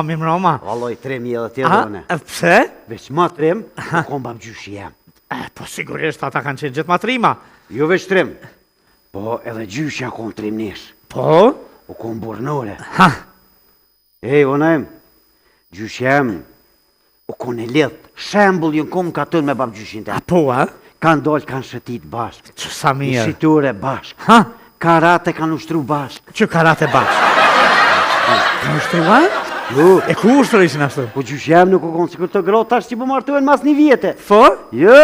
Mimroma. Valloj, 3.000 edhe tjetërone. Pse? Veç ma trim, u kombam gjyshi jem. Po sigurisht, ata kanë qenë gjithë matrima. Jo veç trim, po edhe gjyshja kon trimnesh. Po? U kon burnore. Ha? Ona em, gjyshja jem, u kon e lidh. Shembull jën kom ka tënë me bab gjyshin të. Po, a? Kanë dollë, kanë shëtit bashk. Që sa mirë. Shiture bashk. Ha? Karate kanë ushtru bashk. Që karate bashk? Kanë ushtru, a? Jo. E ku ushtru ishin ashtu? Po gjyshem nuk u konë sikur të grot tash që po martohen mas një vjetë. Po? Jo.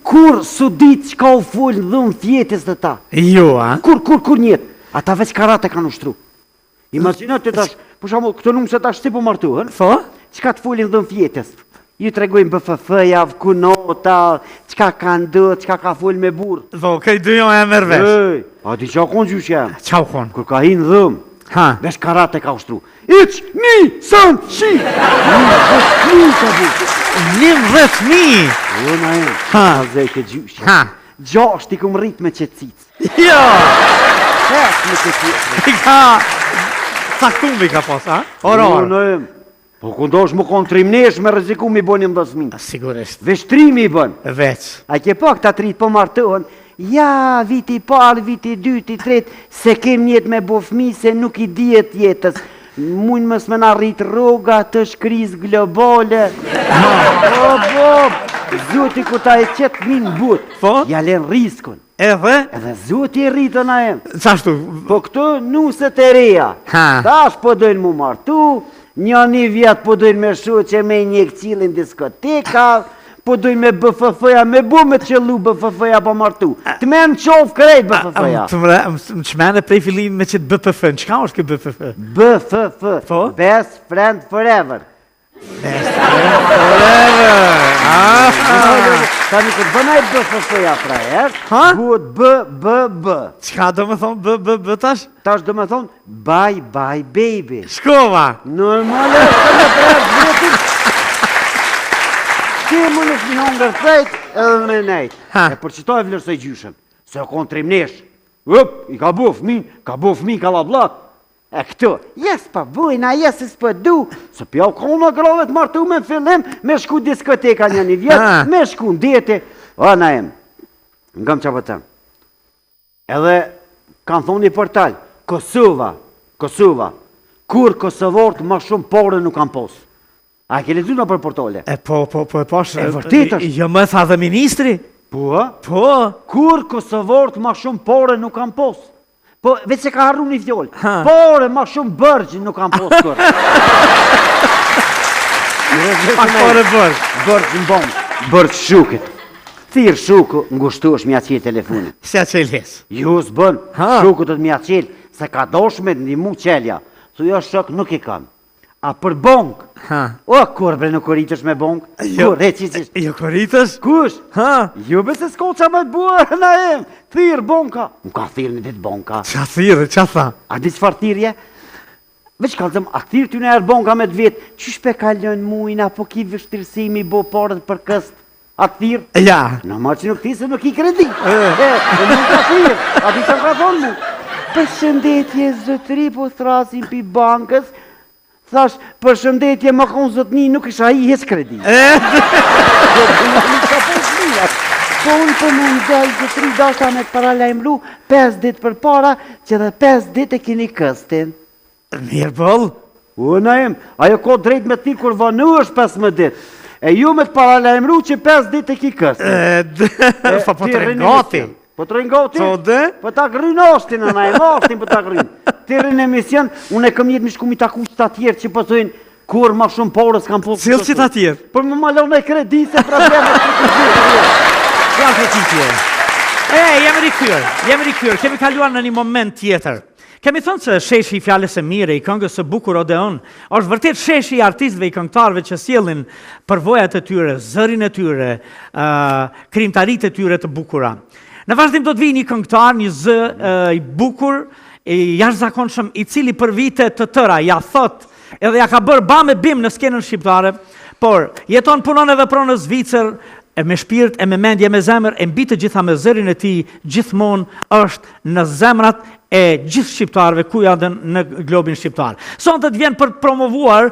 Kur su ditë që ka u full në dhumë fjetës dhe ta. Jo, a? Kur njetë. Ata veç karate kanë ushtru. Imaginat të tash, po shamu, këtë numë se tash si po martohen. Po? Qka të fullin dhëmë fjetës? Ju të regojnë BFF-ja, vkunota, qka kanë dë, qka ka full me burë. Dho, këj dy jo e mërvesh. A di qa konë gjyshem? Qa u konë? Kur ka hinë dhëmë, Ha? vesh karate ka ushtru. Iq, ni, sën, shi! 10.000 ka bu. 11.000! Ona e, Ha? a zeke gjyshem. Ha? 6 i këm rrit me qëtësic. Jo! 5 me qëtësic. I ka... Saktumbi ka pos, a? Oror. Ona e, po këndosh më konë trimnesh me rëziku mi bënim 10.000. Sigurisht. Vesh 3.000 bën. Veç. A ke pak ta trit po martohen, ja, viti parë, viti dyti, tret, se kem njetë me bo fmi, se nuk i dihet jetës. Mujnë mës me na rrit roga të shkriz globale. Po, zoti ku ta e qetë minë but, Po? ja len riskun. Edhe? Edhe zoti e rritën a em. Qashtu? Po këtu nuset e reja. Ha? Tash po dojnë mu martu, një vjetë po dojnë me shu që me një këcilin diskoteka, po dojnë me BFF-ja, me bu me qëllu BFF-ja po martu. Të me në qovë krejt BFF-ja. Më qmene prej fillim me qëtë BPF, në qka është këtë BPF? BFF, Po? Best Friend Forever. Ta një këtë bënaj BFF-ja pra Ha? buët BBB. Qka do me thonë B tash? Tash do me thonë bye bye baby. Shkova! Normale, të me prejtë vjetin. Ti më në një ngër fejt edhe me nejt. Ha? E për qëto e vlerësoj gjyshen. Se o konë trimnesh. I ka bu fmin, ka lablak. E këtu, jes pa bujna, jes s'pë du. Se pja u konë në grove të martu me fillim, me shku diskoteka një vjetë, Ha? me shku në deti. O, na em, ngëm që pëtëm. Edhe kanë thonë një portal, Kosova, kur Kosovort ma shumë pore nuk kanë posë. A ke lezu në për portale? E po, e posh... E vërtet është. Jo më tha dhe ministri? Po, Po. kur Kosovort ma shumë pore nuk kanë posë. Po, veç se ka harru një fjollë. Ha. Pore ma shumë bërgjë nuk kanë posë kërë. Pak pore bërë. Bërgjë në bomë, bërgjë shukit. Thirë shuku, ngushtu është mja qelë telefonin. Se a qeles. Ju s'bën, Ha. shuku të mja qelë, se ka doshme një mu qelja. Thuja shok nuk i kam. A për bongë? Ha? O, kur bre nuk rritësh me bongë? Jo. Kur, reqisisht. Jo koritës? Kush? Ha? Jo bese s'ko qa me të buar na em. Thirë bonka. Më ka thirë një ditë bonka. Qa thirë, qa tha? A di qëfar thirje? Veç ka zëmë, a thirë ty në erë bonka me të vetë. Qysh pe kalon mujna, po ki vështirësimi bo parët për këst. A thirë? Ja. Në marë që nuk ti se nuk i kredi. Nuk ka thirë. A di që ka thonë mu? Përshëndetje zotëri po thrasin pi bankës. Thash, përshëndetje më konë zotëni, nuk isha i hes kredi. Po unë për më ndaj zotëri dashta me të paralajmru 5 ditë për para, që dhe 5 ditë e kini këstin. Mirë bëllë. Una em, ajo ko drejt me ti kur vënu është 15 ditë. E ju me të paralajmru që 5 ditë e ki këstin. Po të rengati. Po të rengati? Po dhe? Po ta grynë ashtin në najmë, ashtin po ta grynë. Të rinë emision, unë e këm jetë mi shku mi taku që ta tjerë që pësojnë kur ma shumë porës kam posë. Cilë që ta tjerë? Për më malon e kredi se problemet që Janë të qitje. Jemi rikyrë, kemi kaluar në një moment tjetër. Kemi thënë se sheshi i fjales e mire, i këngës së bukur Odeon, është vërtet sheshi i artistëve i këngëtarëve që sjellin përvojat e tyre, zërin e tyre, krijimtaritë e tyre të bukura. Në vazhdim do të vijë një këngëtar, një zë i bukur, i jashtëzakonshëm, i cili për vite të tëra ja thot, edhe ja ka bërë ba me bim në skenën shqiptare, por jeton, punon e vepron në Zvicër, e me shpirt, e me mendje, me zemër, e mbi të gjitha me zërin e tij, gjithmonë është në zemrat e gjithë shqiptarëve ku janë në globin shqiptar. Sonte të vjen për të promovuar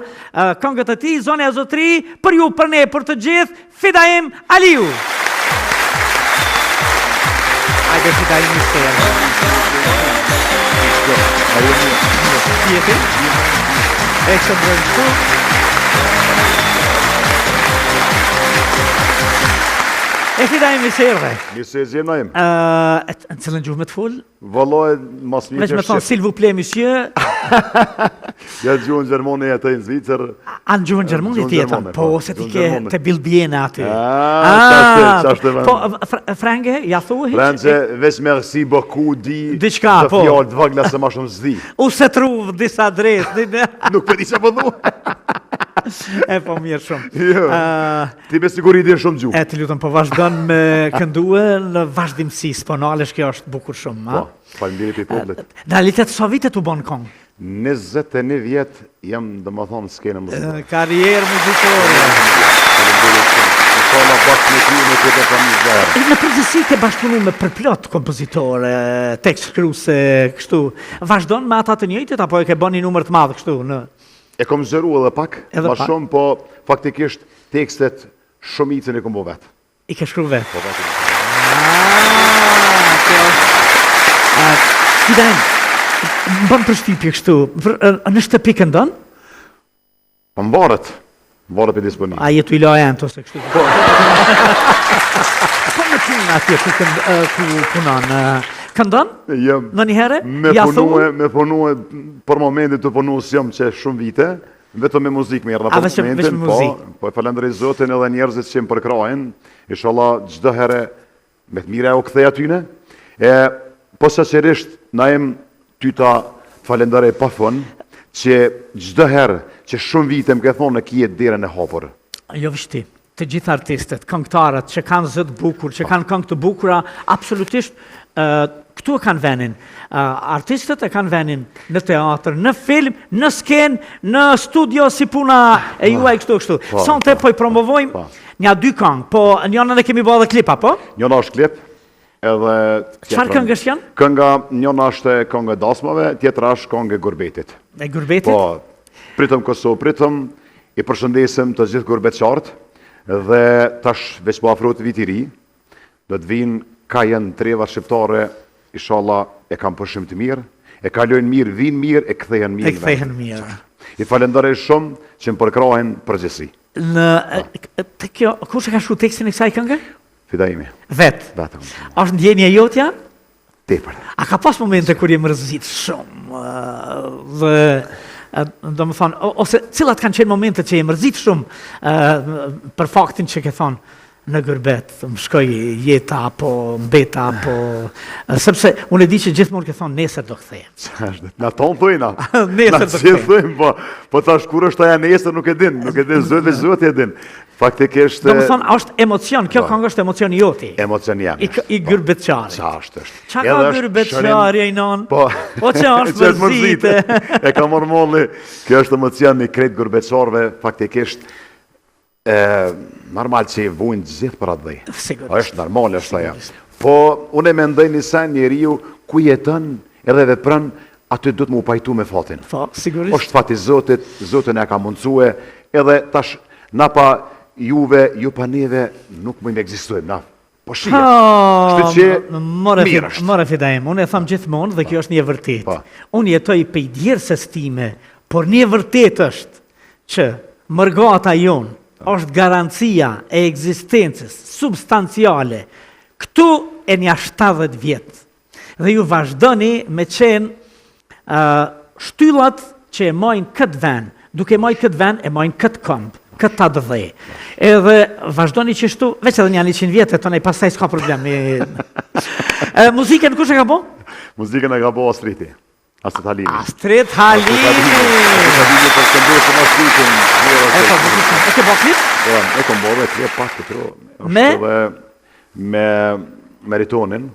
këngët e tij, Zone e Zotëri, për ju, për ne, për të gjithë, Fidaim Aliu. Hajde Fidaim Aliu. Jeti? Ekstra brojnë këtu. E Fidaim Aliu. Mirë zjemnaim. Në cilën gjuhë me të full? Vallaj, mas mirë Veç me thonë, s'il vous plaît, monsieur. Ja gjuhën Gjermoni e të në Zvicër. A në gjuhën Gjermoni ti jetën? Po, se ti ke të bilbjene aty. Qashtë e Po, frenge, ja thuhi? Frenge, veç merci beaucoup di Diçka, të po. fjallë të vagla se ma shumë zdi. U se truv disa dres. Nuk për di që po dhu. E po mirë shumë. Jo, ti me siguri din shumë gjuhë. E të lutëm, po vazhdon me këndue në vazhdimësi, sponalesh kjo është bukur shumë. Po, falimderit i poplit. Në realitet, sa vite të bon kong? 21 vjet jam dhe më thonë s'kene muzikore. Karrierë muzikore. Falimderit shumë. Inshallah bashkë me ty me këtë familjarë. Në përgjithësi ke bashkëpunu me përplot kompozitore, tekst shkruese, kështu. Vazhdon me ata të njëjtit apo e ke bën një numër të madh kështu në? E kom zëru edhe pak, ma shumë, po faktikisht tekstet shumicën e kom bo vetë. I ke shkru vetë? Po vetë. Fidaim, më bën përshtypje kështu, në shtëpi këndon? Po mbarët për disponim. A jetu i lojent ose kështu? Po në punë atje ku punon, këndon? Në njëherë? Me punue, për momentit të punu s'jam që shumë vite, vetëm me muzikë me rrëna për momentin, po e falendrej Zotin edhe njerëzit që më përkrajnë, inshallah gjdo herë me të mire u kthej atyne, po saqerisht na jem ty ta falendrej pa fund, që gjdo herë që shumë vite më ke thonë në kijet dire në hapur. Jo vështi. Të gjithë artistet, këngëtarët që kanë zë të bukur, që kanë këngë të bukura, absolutisht këtu e kanë venin. Artistët e kanë venin në teatr, në film, në sken, në studio si puna e juaj kështu. Sonte po i promovojmë një 2 këngë, po njëna ne kemi bërë dhe klipa, po? Njëna është klip, edhe... Çfarë këngësh janë? Kënga, njëna është këngë e dasmave, tjetra është këngë e Gurbetit. E Gurbetit? Po, pritëm Kosovë, pritëm, i përshëndesim të gjithë gurbetçartë, dhe tash veç po afrohet viti i ri, do të vinë ka janë treva shqiptare, inshallah e kam përshim të mirë, e kalojnë mirë, vinë mirë, e kthehen mirë. E kthehen mirë. I falenderoj shumë që më përkrahen përgjithësi. Kush e ka shkruar tekstin e kësaj këngë? Fidaimi. Vetë. Është ndjenja jotja? Tepër. A ka pas momente kur je mërzit shumë dhe do më thonë, ose cilat kanë qenë momente që je mërzit shumë për faktin që ke thonë në Gërbet, më shkoj jeta, apo mbeta, apo... Sepse unë e di që gjithmonë ke thonë nesër do këthejem. Na tonë thujna. Nesër do këthejem. Po tash kur është aja nesër nuk e din, zëtë e din. Faktikisht... Do më thonë, është emocion, kjo këngë është emocion joti. Emocion jam. I Gërbetçari. Qa është. Qa ka Gërbetçari e i non? Po që është mërzite. E ka mormolli, kjo është emocion i krejt Gërbetçarve, faktikisht normal që i vujnë gjithë për atë dhej. Është normal, është aja. Po, unë e mendoj një sen njeriu ku jetën edhe vepran, aty du të mu pajtu me fatin. Po, sigurisht. Është fati Zotit, Zotin e ka mundësue, edhe tash, na pa juve, ju pa neve, nuk mëjmë egzistojmë, na. Po shia. Kështu që mirë është. More Fidaim, unë e thamë gjithmonë dhe kjo është një vërtet. Unë jetoj pe i djerësës time, por një vërtet është që mërgata jonë është garancia e ekzistencës substanciale këtu e një 70 vjetë. Dhe ju vazhdoni me qenë shtyllat që e mojnë këtë ven, duke mojnë këtë ven e mojnë këtë këmbë, këtë ta dëdhe. Edhe vazhdoni që shtu, veç edhe një 100 vjetë, të nej pasaj s'ka problemi. Muzikën kush e ka bo? Muzikën e ka bo Astriti. Astrid Halimi. Astrid Halimi! Astrid Halimi për këndesën Astridin. E ke bo klip? E kom bo dhe klip pak të tro. Me? Me Meritonin.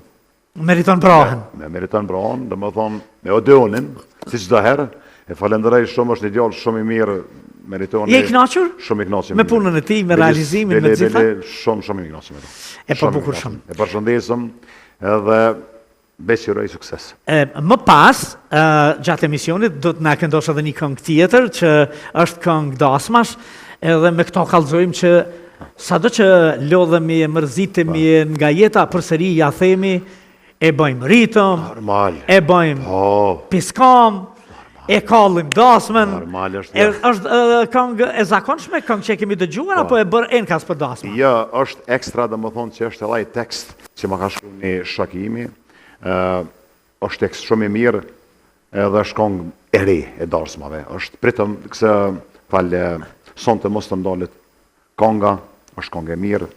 Meriton Brahen. Me Meriton Brahen, dhe më thonë, me Odeonin, si qdo herë. E falenderoj shumë, është një djallë shumë i mirë, meritoni. Je I knaqur? Shumë I knaqur. Me punën e tij, me realizimin, me gjitha? Shumë I knaqur me to. E po bukur shumë. E përshëndesëm edhe beqëroj sukses. Më pas, gjatë emisionit, do të na këndosh edhe një këngë tjetër, që është këngë dasmash, edhe me këto kallëzojmë që sado që lodhemi e mërzitemi nga jeta, përsëri ja themi, e bëjmë ritëm, e bëjmë piskam, e kallim dasmën. Normal është. Është këngë e zakonshme, këngë që kemi dëgjuar, apo e bërë enkas për dasmën? Jo, është ekstra, dhe më thonë që është edhe ai tekst që më ka shkruar një shokimi. Është tekst shumë I mirë, edhe është këngë e re e dasmave. Është pritëm këse falë sonte mos të ndalet kënga, është këngë e mirë.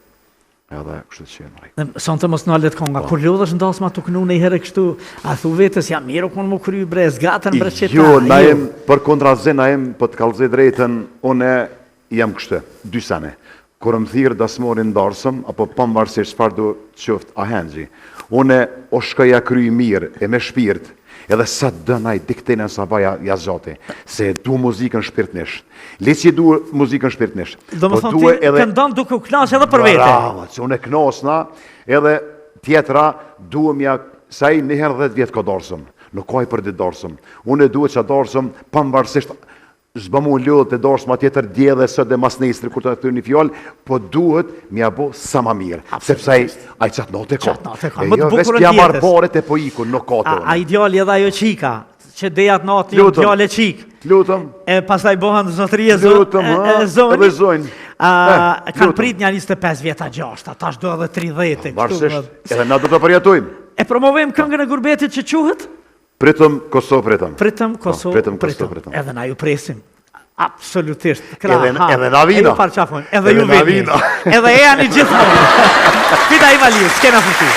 Edhe kështu që jenë. Sonte mos ndalet kënga. Kur lodhesh dasma të kënu në I herë kështu, a thu vetës ja mirë kënë më kry bre, zgatën bre qëta. Jo, na jem për kontrazi, na jem për të kallëzit drejten, une jam kështu, 2 sene. Kur më thirë dasmorin darsëm, apo pavarësisht çfarë do qoftë ahenxhi, une o shkoja kry mirë e me shpirt, edhe sa dënaj diktenën sa baja jazgjati, se du muzikën shpirtnisht. Le që du muzikën shpirtnisht. Do më thonë ti këndon duke u knasë edhe për vete. Bravo, që unë e knasna, edhe tjetra duhem ja, sa I 1 herë 10 vjetë ka darsëm, nuk ka I për ditë darsëm. Unë e duhet që darsëm, pavarësisht zbamu lodhë të darsëm, tjetër dje dhe sot dhe mas nesër, kur të këtër një fjallë, po duhet mja bo sa ma mirë, sepse a I qatë natë e ka. E jo, veç kja marë paret e po iku, nuk ka të. A ideali edhe ajo qika, që dejat natë një ideale qik. Lutëm. E pasaj bohan zotëri e zonë. Kanë prit një 25 vjeta gjashta, tash do edhe 30. Varsisht, edhe na do të përjetojmë. E promovojmë këngën e Gurbetit që quhet? Pritëm Kosovë pritëm. Pritëm Kosovë pritëm. Edhe na ju presim. Absolutisht. Edhe na vina. Edhe ju vina. Edhe e janë I gjithmonë. Pita I valiu, s'kena fuqi.